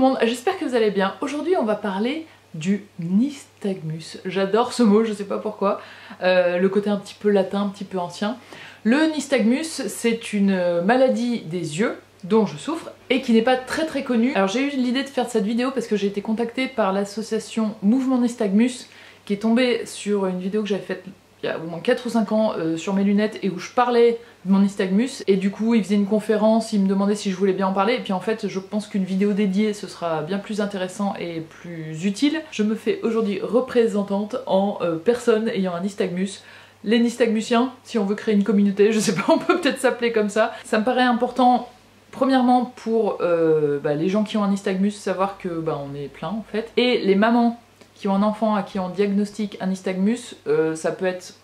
le monde, j'espère que vous allez bien. Aujourd'hui on va parler du nystagmus. J'adore ce mot, je sais pas pourquoi. Le côté un petit peu latin, un petit peu ancien. Le nystagmus, c'est une maladie des yeux dont je souffre et qui n'est pas très connue. Alors j'ai eu l'idée de faire cette vidéo parce que j'ai été contactée par l'association Mouvement Nystagmus qui est tombée sur une vidéo que j'avais faite il y a au moins 4 ou 5 ans sur mes lunettes et où je parlais de mon nystagmus, et du coup ils faisaient une conférence, ils me demandaient si je voulais bien en parler, et puis en fait je pense qu'une vidéo dédiée ce sera bien plus intéressant et plus utile. Je me fais aujourd'hui représentante en personne ayant un nystagmus. Les nystagmusiens, si on veut créer une communauté, je sais pas, on peut peut-être s'appeler comme ça. Ça me paraît important, premièrement pour les gens qui ont un nystagmus, savoir que on est plein en fait, et les mamans qui ont un enfant à qui on diagnostique un nystagmus, ça peut être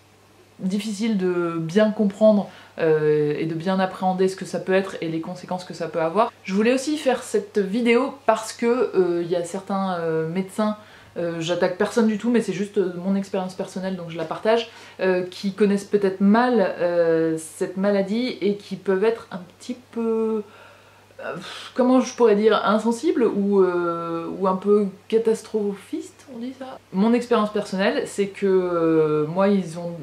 difficile de bien comprendre et de bien appréhender ce que ça peut être et les conséquences que ça peut avoir. Je voulais aussi faire cette vidéo parce que il y a certains médecins, j'attaque personne du tout mais c'est juste mon expérience personnelle donc je la partage, qui connaissent peut-être mal cette maladie et qui peuvent être un petit peu... comment je pourrais dire, insensible ou un peu catastrophiste, on dit ça. Mon expérience personnelle, c'est que moi ils ont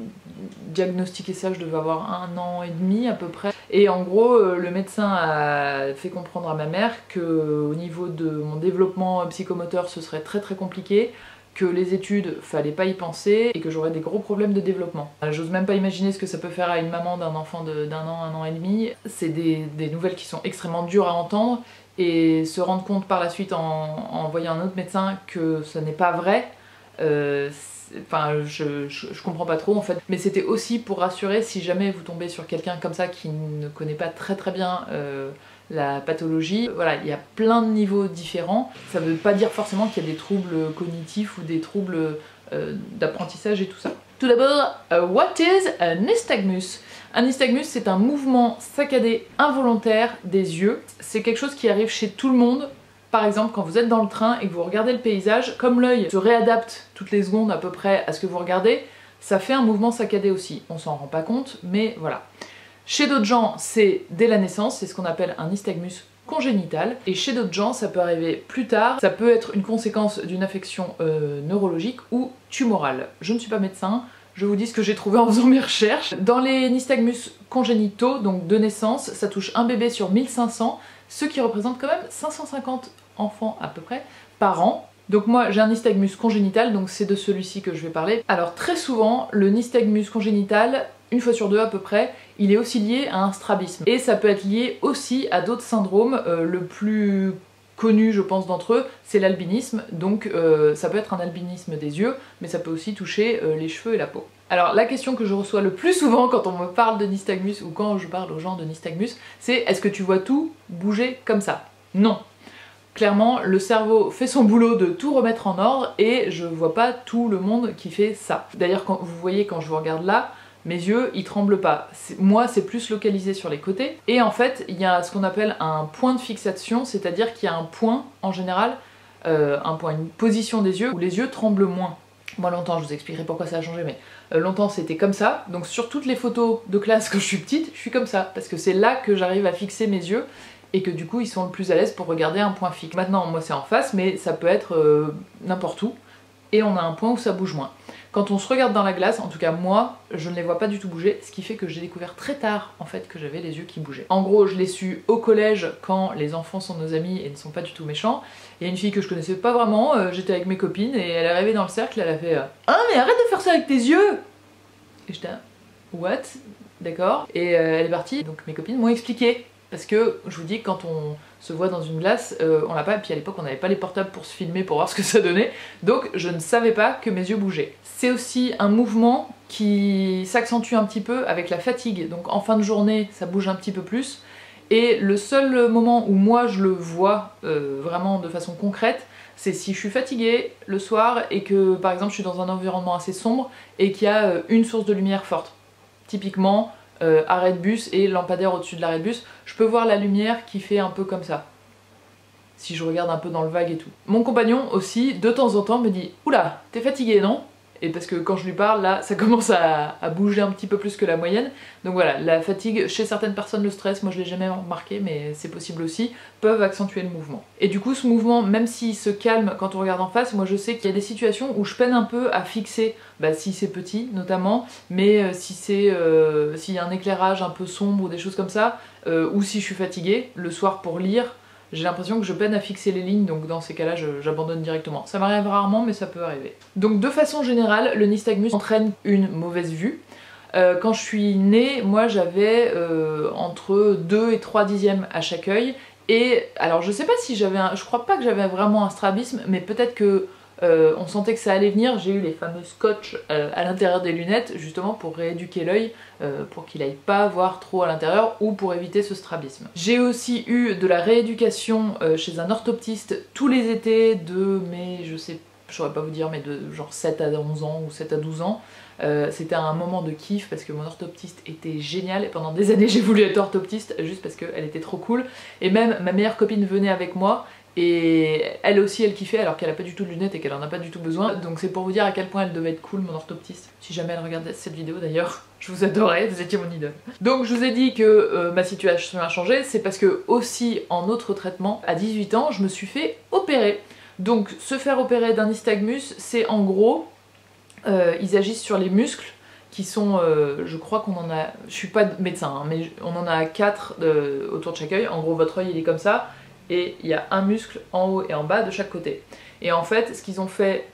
diagnostiqué ça, je devais avoir 1 an et demi à peu près, et en gros le médecin a fait comprendre à ma mère que au niveau de mon développement psychomoteur ce serait très compliqué, que les études, fallait pas y penser et que j'aurais des gros problèmes de développement. J'ose même pas imaginer ce que ça peut faire à une maman d'un enfant d'1 an, 1 an et demi. C'est des nouvelles qui sont extrêmement dures à entendre, et se rendre compte par la suite en voyant un autre médecin que ce n'est pas vrai, enfin je comprends pas trop en fait. Mais c'était aussi pour rassurer si jamais vous tombez sur quelqu'un comme ça qui ne connaît pas très bien la pathologie. Voilà, il y a plein de niveaux différents. Ça veut pas dire forcément qu'il y a des troubles cognitifs ou des troubles d'apprentissage et tout ça. Tout d'abord, what is a nystagmus? Un nystagmus, c'est un mouvement saccadé involontaire des yeux. C'est quelque chose qui arrive chez tout le monde. Par exemple, quand vous êtes dans le train et que vous regardez le paysage, comme l'œil se réadapte toutes les secondes à peu près à ce que vous regardez, ça fait un mouvement saccadé aussi. On s'en rend pas compte, mais voilà. Chez d'autres gens, c'est dès la naissance, c'est ce qu'on appelle un nystagmus congénital, et chez d'autres gens, ça peut arriver plus tard, ça peut être une conséquence d'une affection neurologique ou tumorale. Je ne suis pas médecin, je vous dis ce que j'ai trouvé en faisant mes recherches. Dans les nystagmus congénitaux, donc de naissance, ça touche un bébé sur 1500, ce qui représente quand même 550 enfants à peu près par an. Donc moi j'ai un nystagmus congénital, donc c'est de celui-ci que je vais parler. Alors très souvent, le nystagmus congénital, 1 fois sur 2 à peu près, il est aussi lié à un strabisme. Et ça peut être lié aussi à d'autres syndromes. Le plus connu, je pense, d'entre eux, c'est l'albinisme. Donc ça peut être un albinisme des yeux, mais ça peut aussi toucher les cheveux et la peau. Alors la question que je reçois le plus souvent quand on me parle de nystagmus ou quand je parle aux gens de nystagmus, c'est est-ce que tu vois tout bouger comme ça? Non. Clairement, le cerveau fait son boulot de tout remettre en ordre et je vois pas tout le monde qui fait ça. D'ailleurs, quand vous voyez, quand je vous regarde là, mes yeux ils tremblent pas. Moi c'est plus localisé sur les côtés, et en fait il y a ce qu'on appelle un point de fixation, c'est-à-dire qu'il y a un point en général, une position des yeux où les yeux tremblent moins. Moi longtemps, je vous expliquerai pourquoi ça a changé, mais longtemps c'était comme ça, donc sur toutes les photos de classe quand je suis petite, je suis comme ça, parce que c'est là que j'arrive à fixer mes yeux, et que du coup ils sont le plus à l'aise pour regarder un point fixe. Maintenant moi c'est en face, mais ça peut être n'importe où, et on a un point où ça bouge moins. Quand on se regarde dans la glace, en tout cas moi, je ne les vois pas du tout bouger, ce qui fait que j'ai découvert très tard en fait que j'avais les yeux qui bougeaient. En gros, je l'ai su au collège quand les enfants sont nos amis et ne sont pas du tout méchants. Il y a une fille que je connaissais pas vraiment, j'étais avec mes copines et elle est arrivée dans le cercle, elle a fait ah mais arrête de faire ça avec tes yeux! Et j'étais what? D'accord. Et elle est partie, donc mes copines m'ont expliqué. Parce que je vous dis, quand on se voit dans une glace, on l'a pas, et puis à l'époque on n'avait pas les portables pour se filmer pour voir ce que ça donnait, donc je ne savais pas que mes yeux bougeaient. C'est aussi un mouvement qui s'accentue un petit peu avec la fatigue, donc en fin de journée ça bouge un petit peu plus, et le seul moment où moi je le vois vraiment de façon concrète, c'est si je suis fatiguée le soir et que par exemple je suis dans un environnement assez sombre et qu'il y a une source de lumière forte. Typiquement, arrêt de bus et lampadaire au-dessus de l'arrêt de bus, je peux voir la lumière qui fait un peu comme ça, si je regarde un peu dans le vague et tout. Mon compagnon aussi, de temps en temps, me dit « Oula, t'es fatigué, non ?» et parce que quand je lui parle, là, ça commence à bouger un petit peu plus que la moyenne. Donc voilà, la fatigue, chez certaines personnes, le stress, moi je l'ai jamais remarqué, mais c'est possible aussi, peuvent accentuer le mouvement. Et du coup, ce mouvement, même s'il se calme quand on regarde en face, moi je sais qu'il y a des situations où je peine un peu à fixer, si c'est petit notamment, mais s'il y a un éclairage un peu sombre ou des choses comme ça, ou si je suis fatiguée, le soir pour lire, j'ai l'impression que je peine à fixer les lignes, donc dans ces cas-là, j'abandonne directement. Ça m'arrive rarement, mais ça peut arriver. Donc de façon générale, le nystagmus entraîne une mauvaise vue. Quand je suis née, moi j'avais entre 2 et 3 dixièmes à chaque œil, et alors je sais pas si j'avais je crois pas que j'avais vraiment un strabisme, mais peut-être que on sentait que ça allait venir. J'ai eu les fameux scotch à l'intérieur des lunettes, justement pour rééduquer l'œil, pour qu'il aille pas voir trop à l'intérieur, ou pour éviter ce strabisme. J'ai aussi eu de la rééducation chez un orthoptiste tous les étés de mes, je saurais pas vous dire, mais de genre 7 à 11 ans ou 7 à 12 ans. C'était un moment de kiff parce que mon orthoptiste était génial, et pendant des années j'ai voulu être orthoptiste juste parce qu'elle était trop cool, et même ma meilleure copine venait avec moi, et elle aussi elle kiffait alors qu'elle a pas du tout de lunettes et qu'elle en a pas du tout besoin. Donc c'est pour vous dire à quel point elle devait être cool, mon orthoptiste. Si jamais elle regardait cette vidéo d'ailleurs, je vous adorais, vous étiez mon idole. Donc je vous ai dit que ma situation a changé, c'est parce que aussi en autre traitement, à 18 ans, je me suis fait opérer. Donc se faire opérer d'un nystagmus, c'est en gros, ils agissent sur les muscles qui sont, je crois qu'on en a, je suis pas médecin, hein, mais on en a 4 autour de chaque œil. En gros votre œil il est comme ça, et il y a un muscle en haut et en bas de chaque côté. Et en fait, ce qu'ils ont fait,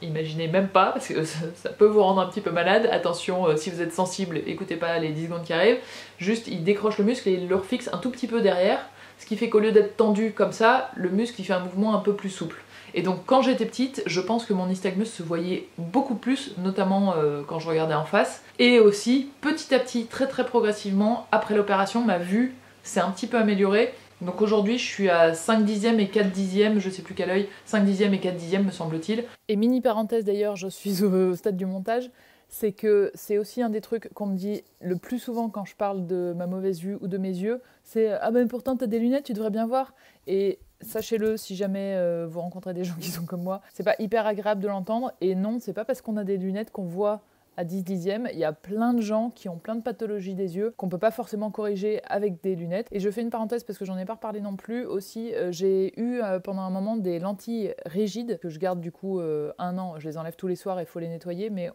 imaginez même pas, parce que ça peut vous rendre un petit peu malade, attention, si vous êtes sensible, écoutez pas les 10 secondes qui arrivent, juste ils décrochent le muscle et ils le refixent un tout petit peu derrière, ce qui fait qu'au lieu d'être tendu comme ça, le muscle il fait un mouvement un peu plus souple. Et donc quand j'étais petite, je pense que mon nystagmus se voyait beaucoup plus, notamment quand je regardais en face. Et aussi, petit à petit, très très progressivement, après l'opération, ma vue s'est un petit peu améliorée. Donc aujourd'hui je suis à 5 dixièmes et 4 dixièmes, je sais plus quel œil, 5 dixièmes et 4 dixièmes me semble-t-il. Et mini parenthèse d'ailleurs, je suis au stade du montage, c'est que c'est aussi un des trucs qu'on me dit le plus souvent quand je parle de ma mauvaise vue ou de mes yeux, c'est « Ah ben pourtant t'as des lunettes, tu devrais bien voir ». Et sachez-le, si jamais vous rencontrez des gens qui sont comme moi, c'est pas hyper agréable de l'entendre, et non, c'est pas parce qu'on a des lunettes qu'on voit à 10 dixièmes, il y a plein de gens qui ont plein de pathologies des yeux qu'on peut pas forcément corriger avec des lunettes. Et je fais une parenthèse parce que j'en ai pas reparlé non plus aussi, j'ai eu pendant un moment des lentilles rigides que je garde du coup 1 an, je les enlève tous les soirs et il faut les nettoyer, mais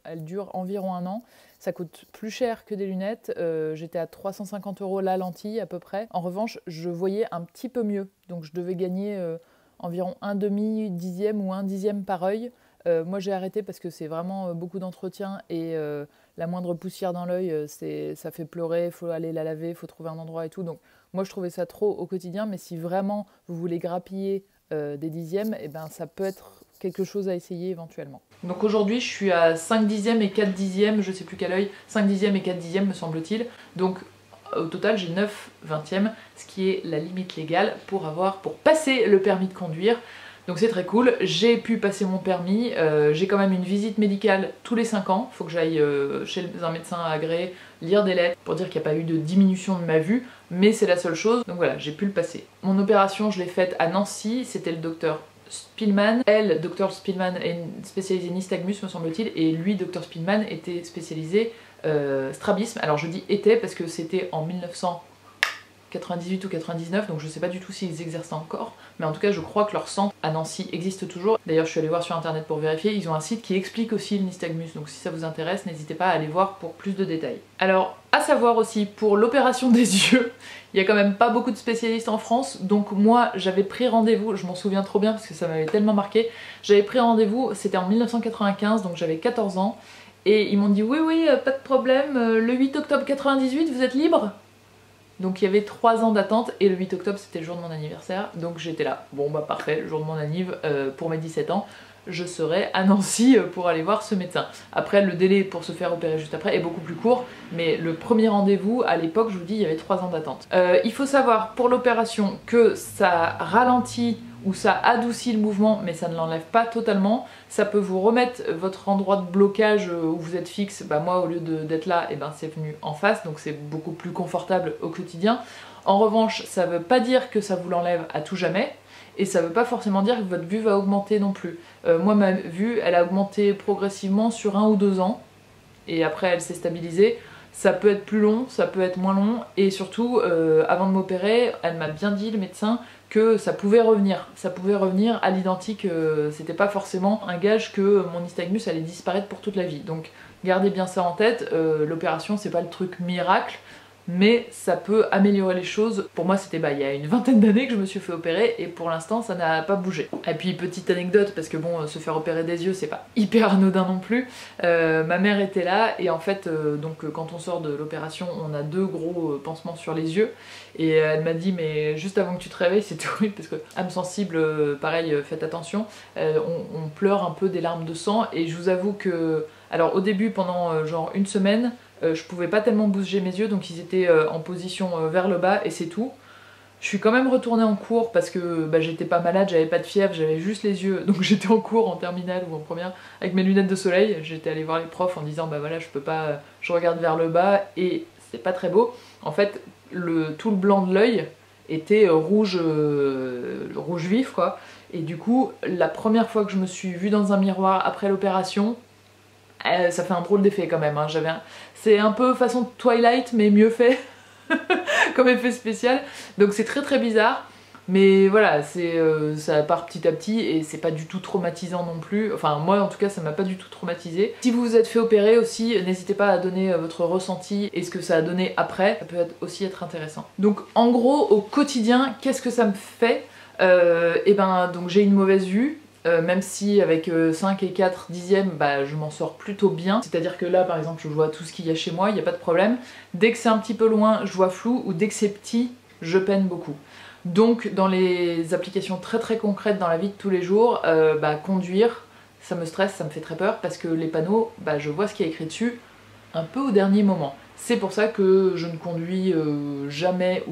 elles durent environ 1 an. Ça coûte plus cher que des lunettes, j'étais à 350 € la lentille à peu près. En revanche, je voyais un petit peu mieux, donc je devais gagner environ 1/2 dixième ou 1 dixième par œil. Moi j'ai arrêté parce que c'est vraiment beaucoup d'entretien, et la moindre poussière dans l'œil, ça fait pleurer, il faut aller la laver, il faut trouver un endroit et tout. Donc moi je trouvais ça trop au quotidien, mais si vraiment vous voulez grappiller des dixièmes, et ben ça peut être quelque chose à essayer éventuellement. Donc aujourd'hui je suis à 5 dixièmes et 4 dixièmes, je sais plus quel œil, 5 dixièmes et 4 dixièmes me semble-t-il. Donc au total j'ai 9 vingtièmes, ce qui est la limite légale pour passer le permis de conduire. Donc c'est très cool, j'ai pu passer mon permis, j'ai quand même une visite médicale tous les 5 ans, il faut que j'aille chez un médecin agréé, lire des lettres pour dire qu'il n'y a pas eu de diminution de ma vue, mais c'est la seule chose, donc voilà, j'ai pu le passer. Mon opération, je l'ai faite à Nancy, c'était le docteur Spillman. Elle, docteur Spillman, est spécialisée nystagmus me semble-t-il, et lui, docteur Spillman, était spécialisé strabisme. Alors je dis était parce que c'était en 1998 ou 99, donc je sais pas du tout s'ils exercent encore, mais en tout cas je crois que leur centre à Nancy existe toujours. D'ailleurs je suis allée voir sur internet pour vérifier, ils ont un site qui explique aussi le nystagmus, donc si ça vous intéresse, n'hésitez pas à aller voir pour plus de détails. Alors, à savoir aussi, pour l'opération des yeux, il y a quand même pas beaucoup de spécialistes en France, donc moi j'avais pris rendez-vous, je m'en souviens trop bien parce que ça m'avait tellement marqué, j'avais pris rendez-vous, c'était en 1995, donc j'avais 14 ans, et ils m'ont dit oui, pas de problème, le 8 octobre 98, vous êtes libre ? Donc il y avait 3 ans d'attente, et le 8 octobre c'était le jour de mon anniversaire, donc j'étais là. Bon bah parfait, le jour de mon anniv, pour mes 17 ans, je serai à Nancy pour aller voir ce médecin. Après le délai pour se faire opérer juste après est beaucoup plus court, mais le premier rendez-vous à l'époque, je vous dis, il y avait 3 ans d'attente. Il faut savoir pour l'opération que ça ralentit ou ça adoucit le mouvement, mais ça ne l'enlève pas totalement. Ça peut vous remettre votre endroit de blocage où vous êtes fixe. Bah moi au lieu d'être là, et ben c'est venu en face, donc c'est beaucoup plus confortable au quotidien. En revanche, ça veut pas dire que ça vous l'enlève à tout jamais. et ça veut pas forcément dire que votre vue va augmenter non plus. Moi ma vue elle a augmenté progressivement sur 1 ou 2 ans et après elle s'est stabilisée. Ça peut être plus long, ça peut être moins long et surtout avant de m'opérer elle m'a bien dit le médecin que ça pouvait revenir à l'identique, c'était pas forcément un gage que mon nystagmus allait disparaître pour toute la vie. Donc gardez bien ça en tête, l'opération c'est pas le truc miracle, mais ça peut améliorer les choses. Pour moi c'était il y a une vingtaine d'années que je me suis fait opérer et pour l'instant ça n'a pas bougé. Et puis petite anecdote, parce que bon, se faire opérer des yeux c'est pas hyper anodin non plus, ma mère était là et en fait donc quand on sort de l'opération on a 2 gros pansements sur les yeux et elle m'a dit mais juste avant que tu te réveilles c'était horrible parce que âme sensible pareil faites attention, on pleure un peu des larmes de sang et je vous avoue que alors au début pendant genre une semaine je pouvais pas tellement bouger mes yeux donc ils étaient en position vers le bas et c'est tout. Je suis quand même retournée en cours parce que j'étais pas malade, j'avais pas de fièvre, j'avais juste les yeux, donc j'étais en cours en terminale ou en première avec mes lunettes de soleil. J'étais allée voir les profs en disant voilà je peux pas, je regarde vers le bas et c'est pas très beau. En fait tout le blanc de l'œil était rouge vif quoi, et du coup la première fois que je me suis vue dans un miroir après l'opération, ça fait un drôle d'effet quand même, hein. C'est un peu façon Twilight mais mieux fait comme effet spécial, donc c'est très bizarre, mais voilà, ça part petit à petit et c'est pas du tout traumatisant non plus, enfin moi en tout cas ça m'a pas du tout traumatisé. Si vous vous êtes fait opérer aussi, n'hésitez pas à donner votre ressenti et ce que ça a donné après, ça peut aussi être intéressant. Donc en gros au quotidien, qu'est-ce que ça me fait? Et donc j'ai une mauvaise vue, même si avec 5 et 4 dixièmes je m'en sors plutôt bien, c'est à dire que là par exemple je vois tout ce qu'il y a chez moi, il n'y a pas de problème. Dès que c'est un petit peu loin je vois flou, ou dès que c'est petit je peine beaucoup. Donc dans les applications très concrètes dans la vie de tous les jours, conduire ça me stresse, ça me fait très peur parce que les panneaux, je vois ce qui est écrit dessus un peu au dernier moment. C'est pour ça que je ne conduis jamais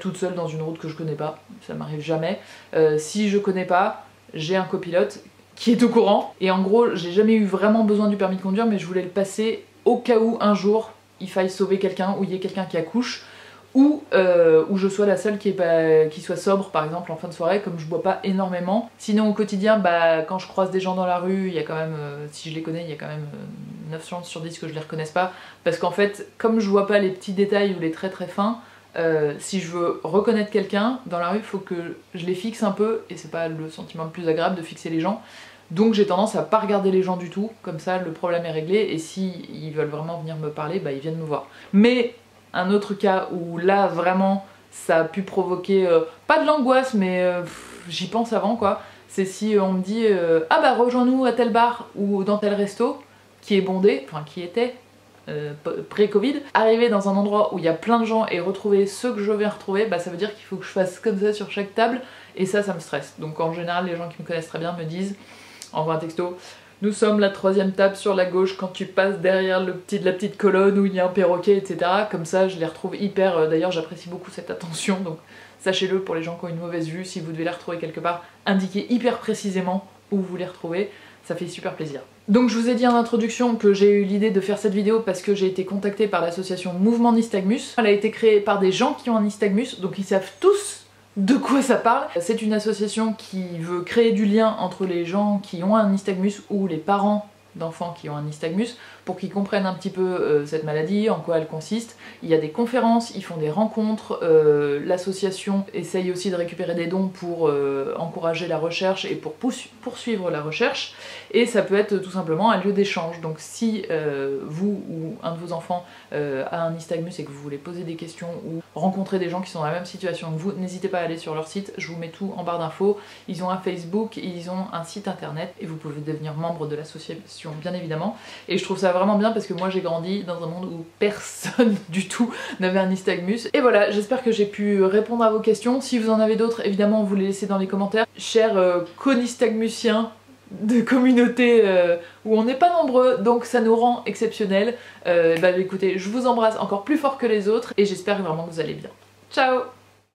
toute seule dans une route que je connais pas, ça m'arrive jamais. Si je connais pas, j'ai un copilote qui est au courant et en gros j'ai jamais eu vraiment besoin du permis de conduire, mais je voulais le passer au cas où un jour il faille sauver quelqu'un, ou il y ait quelqu'un qui accouche, ou où je sois la seule qui soit sobre par exemple en fin de soirée, comme je bois pas énormément. Sinon au quotidien, quand je croise des gens dans la rue, il y a quand même, si je les connais, il y a quand même 9 chances sur 10 que je les reconnaisse pas, parce qu'en fait comme je vois pas les petits détails ou les traits très fins, si je veux reconnaître quelqu'un dans la rue, il faut que je les fixe un peu, et c'est pas le sentiment le plus agréable de fixer les gens. Donc j'ai tendance à pas regarder les gens du tout, comme ça le problème est réglé, et si ils veulent vraiment venir me parler, ils viennent me voir. Mais un autre cas où là vraiment ça a pu provoquer, pas de l'angoisse, mais j'y pense avant quoi, c'est si on me dit rejoins-nous à tel bar ou dans tel resto, qui est bondé, enfin qui était pré-Covid, arriver dans un endroit où il y a plein de gens et retrouver ceux que je viens retrouver, ça veut dire qu'il faut que je fasse comme ça sur chaque table, et ça me stresse. Donc en général les gens qui me connaissent très bien me disent, envoie un texto, nous sommes la 3e table sur la gauche quand tu passes derrière la petite colonne où il y a un perroquet, etc. Comme ça je les retrouve hyper, d'ailleurs j'apprécie beaucoup cette attention, donc sachez-le pour les gens qui ont une mauvaise vue, si vous devez les retrouver quelque part, indiquez hyper précisément où vous les retrouvez, ça fait super plaisir. Donc je vous ai dit en introduction que j'ai eu l'idée de faire cette vidéo parce que j'ai été contactée par l'association Mouvement Nystagmus. Elle a été créée par des gens qui ont un nystagmus, donc ils savent tous de quoi ça parle. C'est une association qui veut créer du lien entre les gens qui ont un nystagmus ou les parents d'enfants qui ont un nystagmus pour qu'ils comprennent un petit peu cette maladie, en quoi elle consiste. Il y a des conférences, ils font des rencontres, l'association essaye aussi de récupérer des dons pour encourager la recherche et pour poursuivre la recherche, et ça peut être tout simplement un lieu d'échange. Donc si vous ou un de vos enfants a un nystagmus et que vous voulez poser des questions ou rencontrer des gens qui sont dans la même situation que vous, n'hésitez pas à aller sur leur site, je vous mets tout en barre d'infos. Ils ont un Facebook, ils ont un site internet et vous pouvez devenir membre de l'association bien évidemment, et je trouve ça vraiment bien parce que moi j'ai grandi dans un monde où personne du tout n'avait un nystagmus. Et voilà, j'espère que j'ai pu répondre à vos questions. Si vous en avez d'autres, évidemment vous les laissez dans les commentaires. Chers co-nystagmusiens de communauté où on n'est pas nombreux, donc ça nous rend exceptionnels. Écoutez, je vous embrasse encore plus fort que les autres et j'espère vraiment que vous allez bien. Ciao!